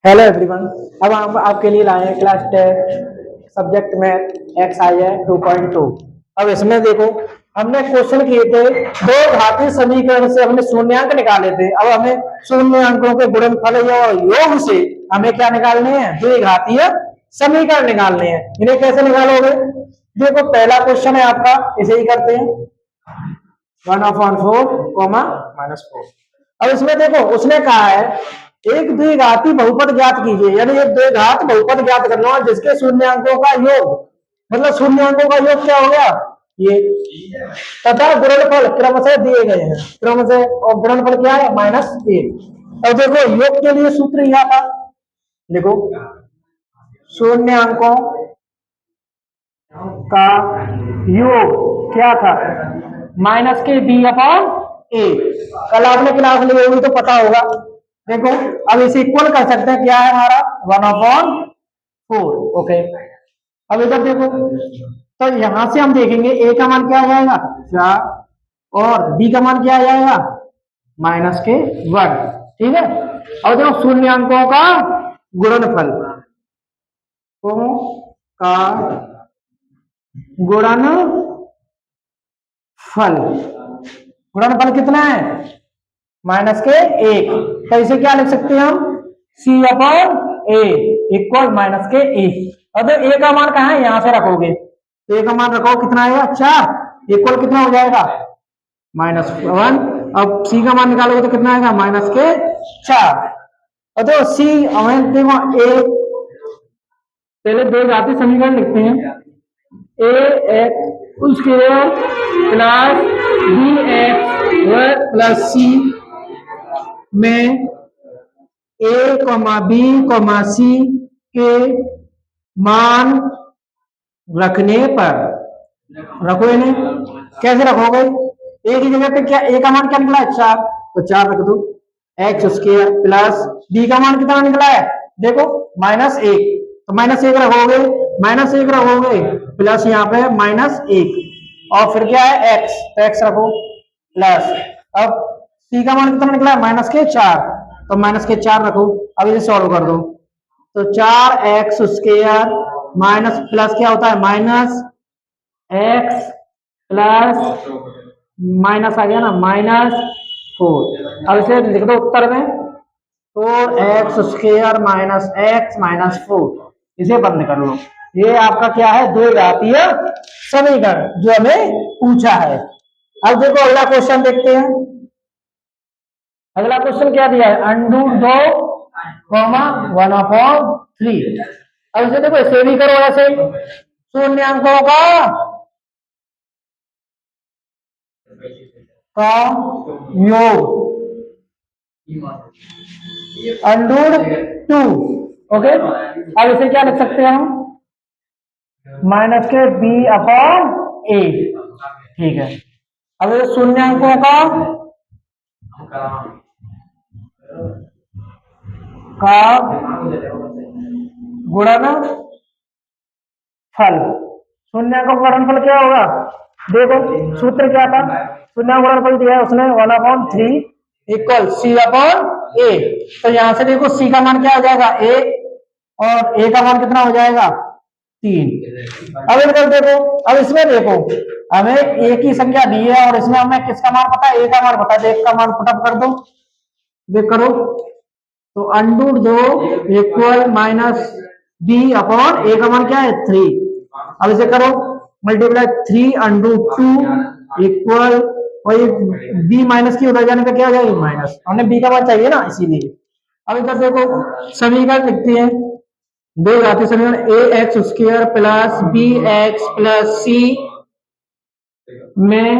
Hello everyone. अब हम आपके लिए लाए हैं क्लास 10 सब्जेक्ट में एक्स आई है 2.2। अब इसमें देखो, हमने क्वेश्चन किए थे दो घातीय समीकरण से हमने शून्यांक निकाले थे। अब हमें शून्यांकों के गुणनफल या योग से हमें क्या निकालने हैं, द्विघातीय समीकरण निकालने हैं। इन्हें कैसे निकालोगे? देखो, पहला क्वेश्चन है आपका, इसे ही करते हैं 1/4 कॉमा -4। अब इसमें देखो, उसने कहा है एक द्विघाती बहुपद ज्ञात कीजिए, यानी एक द्विघात बहुपद ज्ञात करना है जिसके शून्यांकों का योग, मतलब शून्यांकों का योग क्या हो गया ये, तथा गुणनफल क्रमशः दिए गए हैं क्रमशः, और गुणनफल क्या है -1। अब देखो, योग के लिए सूत्र यह था, देखो शून्यांकों का योग क्या था, -b/a। कल आपने क्लास ली होगी तो पता होगा। देखो, अब इसे इक्वल कर सकते हैं, क्या है हमारा 1/4। ओके, अब इधर देखो, तो यहां से हम देखेंगे a का मान क्या आ जाएगा 4 और b का मान क्या आ जाएगा -1। ठीक है। अब देखो, शून्यांकों का गुणनफल का गुणनफल गुणनफल कितना है -1। तो इसे क्या लिख सकते हैं हम, c/a इक्वल -1। अब ए का मान कहाँ है, यहां से रखोगे तो ए का मान रखो, कितना आएगा 4 इक्वल कितना हो जाएगा -1। अब सी का मान निकालोगे तो कितना आएगा -4। और तो सी हमें देखो, ए पहले दो घातीय समीकरण लिखते हैं, A x square plus B x plus सी में ए बी सी के मान रखने पर, रखो इन्हें, कैसे रखोगे, ए की जगह पे क्या, ए का मान क्या निकला है 4, तो 4 रख दो, एक्स स्क्वायर प्लस बी का मान कितना निकला है, देखो -1, तो -1 रखोगे, -1 रखोगे प्लस यहाँ पे -1 और फिर क्या है एक्स, तो एक्स रखो प्लस, अब सी का मान कितना निकला है -4, तो -4 रखो। अब इसे सॉल्व कर दो, तो 4x स्क्वायर माइनस प्लस क्या होता है -x प्लस माइनस आ गया ना -4। अब इसे लिख दो उत्तर में 4x स्क्वायर -x-4, इसे बंद कर लो। ये आपका क्या है, द्विघातीय समीकरण जो हमें पूछा है। अब देखो, अगला क्वेश्चन देखते हैं। अगला क्वेश्चन क्या दिया है, √2, 1/3। अब इसे देखो, इसे भी करो ऐसे, शून्यांकों का योग √2। ओके, अब इसे क्या लिख सकते हैं हम, -b/a। ठीक है। अब ये शून्यांकों का गुणनफल, शून्यांकों का गुणनफल क्या होगा, देखो सूत्र क्या था, शून्यांक गुणनफल दिया है उसने 1/3 इक्वल c/a। तो यहां से देखो, c का मान क्या हो जाएगा 1 और a का मान कितना हो जाएगा 3। अब इधर देखो, अब इसमें देखो, हमें एक ही संख्या दी है और इसमें हमें किसका मान पता है, a का मान पता है, तो 1 का मान पुटअप कर दो, देख करो, तो √2 इक्वल -b/a का मान क्या है 3। अब इसे करो मल्टीप्लाई, 3√2 इक्वल, और b माइनस की उधर जाने का क्या हो जाएगी माइनस, हमने b का मान चाहिए ना इसीलिए। अब इधर देखो, समीकरण लिखते हैं, दो घातीय समीकरण A x square plus B x plus सी में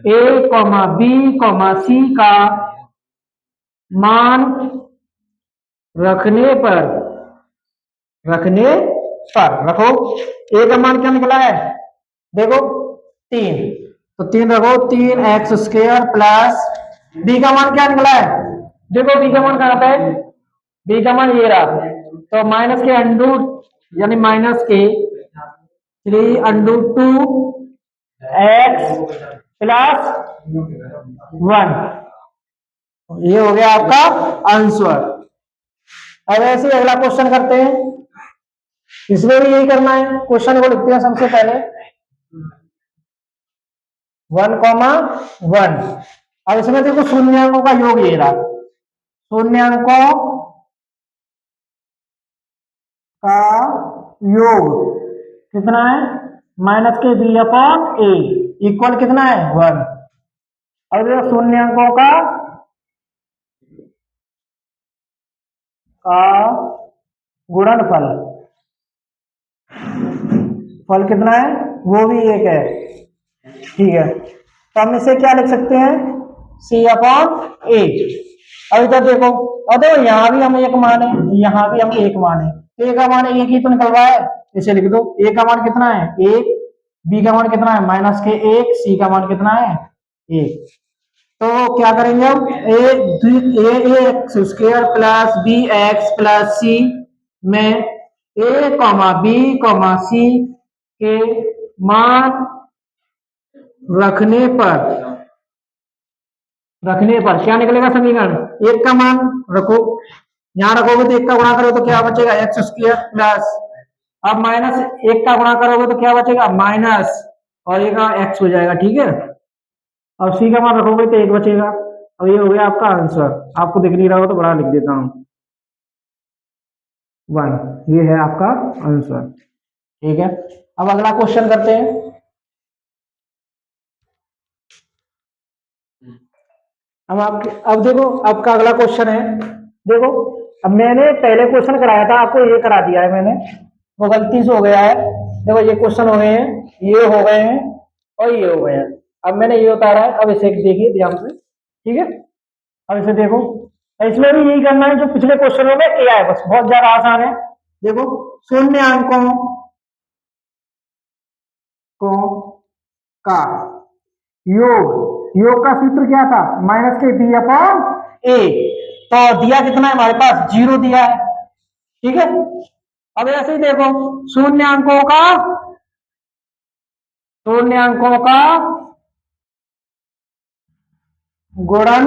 a b सी का मान रखने पर रखो, ए का मान क्या निकला है, देखो 3, तो 3 रखो, 3x स्क्वायर प्लस बी का मान क्या निकला है, देखो बी का मान कहां पे है, बी का मान ये रहा, तो माइनस के अंडर यानी -3√2 x प्लस 1, ये हो गया आपका आंसर। अब ऐसे ही अगला क्वेश्चन करते हैं, इसमें भी यही करना है। क्वेश्चन को लिखते हैं सबसे पहले 1,1। अब इसमें देखो शून्यांकों का योग ये रहा, शून्यांकों का योग कितना है, माइनस के बी अपॉन ए इक्वल कितना है 1। अब देखो शून्यांकों का गुणनफल, फल कितना है, वो भी एक है, ठीक है। तो हम इसे क्या लिख सकते हैं, सी अपॉन ए। अब इधर देखो, और देखो यहाँ भी हम एक मान है, यहाँ भी हम एक मान है, ए का मान एक ही तो निकल रहा है, इसे लिख दो। ए का मान कितना है एक, बी का मान कितना है माइनस के एक, सी का मान कितना है एक। तो क्या करेंगे हम, a x square plus B x plus सी में a comma b comma c के मान रखने पर क्या निकलेगा समीकरण, एक का मान रखो, यहां रखोगे तो एक का गुणा करोगे तो क्या बचेगा एक्स स्क्वायर प्लस, अब माइनस एक का गुणा करोगे तो क्या बचेगा माइनस, और एक का एक्स हो जाएगा, ठीक है। अब सी का मान रखोगे तो एक बचेगा। अब ये हो गया आपका आंसर, आपको दिख नहीं रहा हो तो बड़ा लिख देता हूं 1, ये है आपका आंसर, ठीक है। अब अगला क्वेश्चन करते हैं। अब देखो आपका अगला क्वेश्चन है, देखो अब मैंने पहले क्वेश्चन कराया था आपको, ये करा दिया है मैंने, वो गलती से हो गया है। देखो ये क्वेश्चन हो गए हैं, ये हो गए हैं और ये हो गए हैं, अब मैंने ये उतारा है। अब इसे देखिए ध्यान से, ठीक है। अब इसे देखो, इसमें भी यही करना है जो पिछले क्वेश्चनों में किया है, बस बहुत ज्यादा आसान है। देखो शून्य अंकों को का योग का सूत्र क्या था, माइनस के बी अपॉन ए। तो दिया कितना है हमारे पास 0 दिया है, ठीक है। अब ऐसे ही देखो शून्य अंकों का गुणन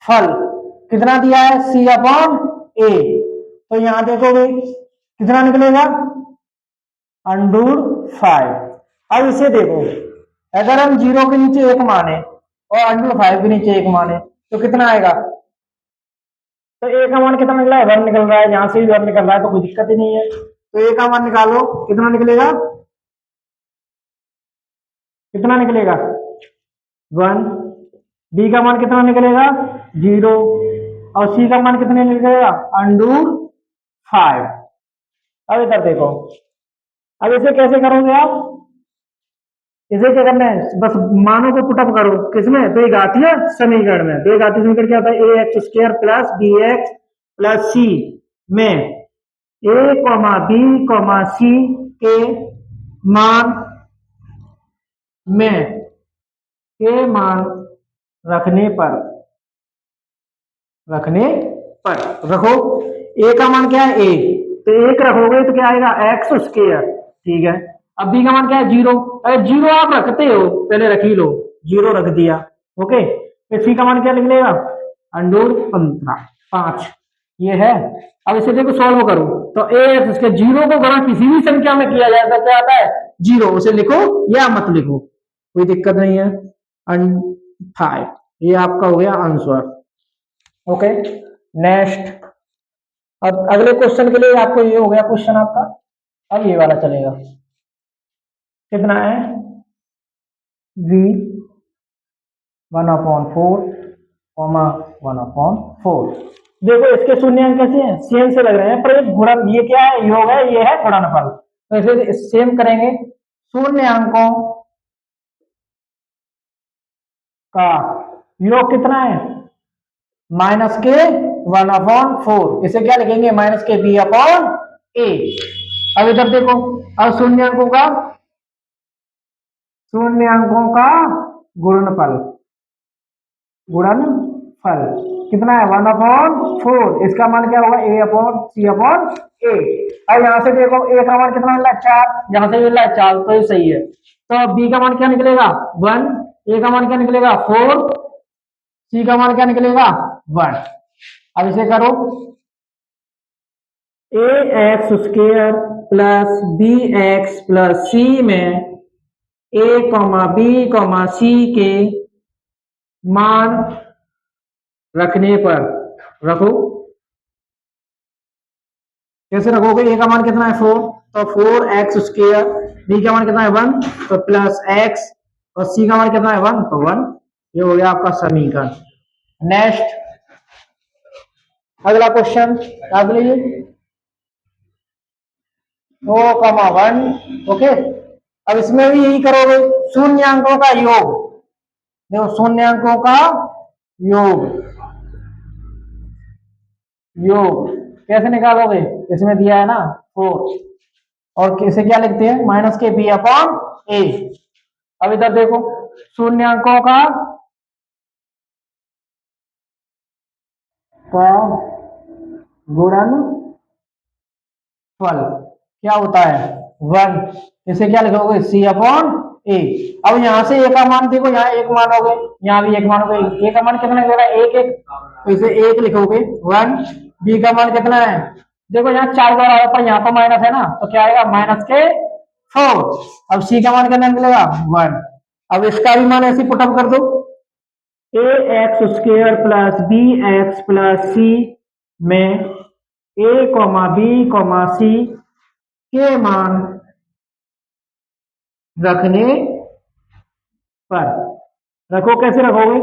फल कितना दिया है सी अपॉन ए। तो यहां देखोगे कितना निकलेगा √5। अब इसे देखो, अगर हम 0 के नीचे 1 माने और √5 के नीचे 1 माने तो कितना आएगा, तो ए का मान कितना निकला है 1 निकल रहा है, यहां से भी 1 निकल रहा है, तो कोई दिक्कत ही नहीं है। तो ए का मान निकालो, कितना निकलेगा, कितना निकलेगा 1। बी का मान कितना निकलेगा 0, और सी का मान कितने निकलेगा √5। अब इधर देखो, अब इसे कैसे करोगे आप, इसे क्या करना है, बस मानों को पुटअप करो, किसमें, तो एक घातीय समीकरण में। तो एक घातीय समीकरण क्या होता है, a x square plus B x plus सी में a comma b comma c के मान रखने पर रखो। ए का मान क्या है ए, तो एक रखोगे तो क्या आएगा एक्स स्क्वायर, ठीक है। अब बी का मान क्या है 0, अरे 0 आप रखते हो पहले रख ही लो, 0 रख दिया, ओके। फिर सी का मान क्या निकलेगा √15 ये है। अब इसे देखो सॉल्व करो, तो ए एक्स इसके 0 को गुणा किसी भी संख्या में किया जाए तो क्या आता है 0, उसे लिखो या मत लिखो, कोई दिक्कत नहीं है। 5 ये आपका हो गया आंसर, ओके। नेक्स्ट, अब अगले क्वेश्चन के लिए आपको ये हो गया क्वेश्चन आपका। अब ये वाला चलेगा, कितना है v 1/4 1/4। देखो इसके शून्य कैसे हैं, सेम से लग रहे हैं, पर ये गुणन, ये क्या है योग है, ये है गुणनफल। तो इसे सेम करेंगे, शून्य अंकों का योग कितना है माइनस के 1/4, इसे क्या लिखेंगे माइनस के बी अपॉन ए। अब इधर देखो, अब शून्य अंकों का गुणनफल कितना है 1/4, इसका मान क्या होगा ए अपॉन सी अपॉन ए। अब यहां से देखो ए का मान कितना मिल रहा है 4, यहां से मिल रहा है 4, तो ये सही है। तो बी का मान क्या निकलेगा 1, ए का मान क्या निकलेगा 4, सी का मान क्या निकलेगा 1। अब इसे करो, a x square plus B x plus सी में a comma b comma c के मान रखने पर रखो। कैसे रखोगे? ए का मान कितना है 4, तो 4x², बी का मान कितना है 1, तो प्लस x, और सी का मान कितना है 1, तो 1। ये हो गया आपका समीकरण। नेक्स्ट अगला क्वेश्चन आप लीजिए 2,1। ओके, अब इसमें भी यही करोगे, शून्यांकों का योग। देखो शून्यांकों का योग कैसे निकालोगे? इसमें दिया है ना 4, और कैसे क्या लिखते हैं? माइनस के बी अपॉन ए। अब इधर देखो शून्यांकों का गुणनफल क्या होता है? 1। इसे क्या लिखोगे? सी अपॉन ए। अब यहां से ए का मान देखो, यहाँ एक मान हो गए, यहाँ भी एक मान हो गए। ए का मान कितना लिखोगे? 1 तो इसे 1 लिखोगे 1। बी का मान कितना है? देखो यहाँ 4 बार आया, पर यहाँ तो माइनस है ना, तो क्या आएगा? माइनस के 4। अब सी का मान कितना मिलेगा? 1। अब इसका भी मान ऐसे पुटअप कर दो, ax² plus B x plus सी में a comma b comma c के मान रखने पर रखो। कैसे रखोगे?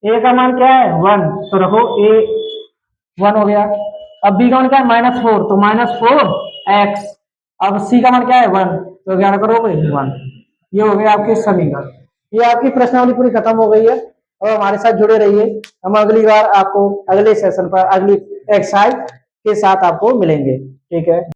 a का मान क्या है? 1, तो रखो a 1 हो गया। अब b का मान क्या है? -4, तो -4x। अब c का मान क्या है? 1, तो क्या करोगे? 1। ये हो गया आपके समीकरण। ये आपकी प्रश्नावली पूरी खत्म हो गई है। और हमारे साथ जुड़े रहिए, हम अगली बार आपको अगले सेशन पर अगली एक्सरसाइज के साथ आपको मिलेंगे। ठीक है।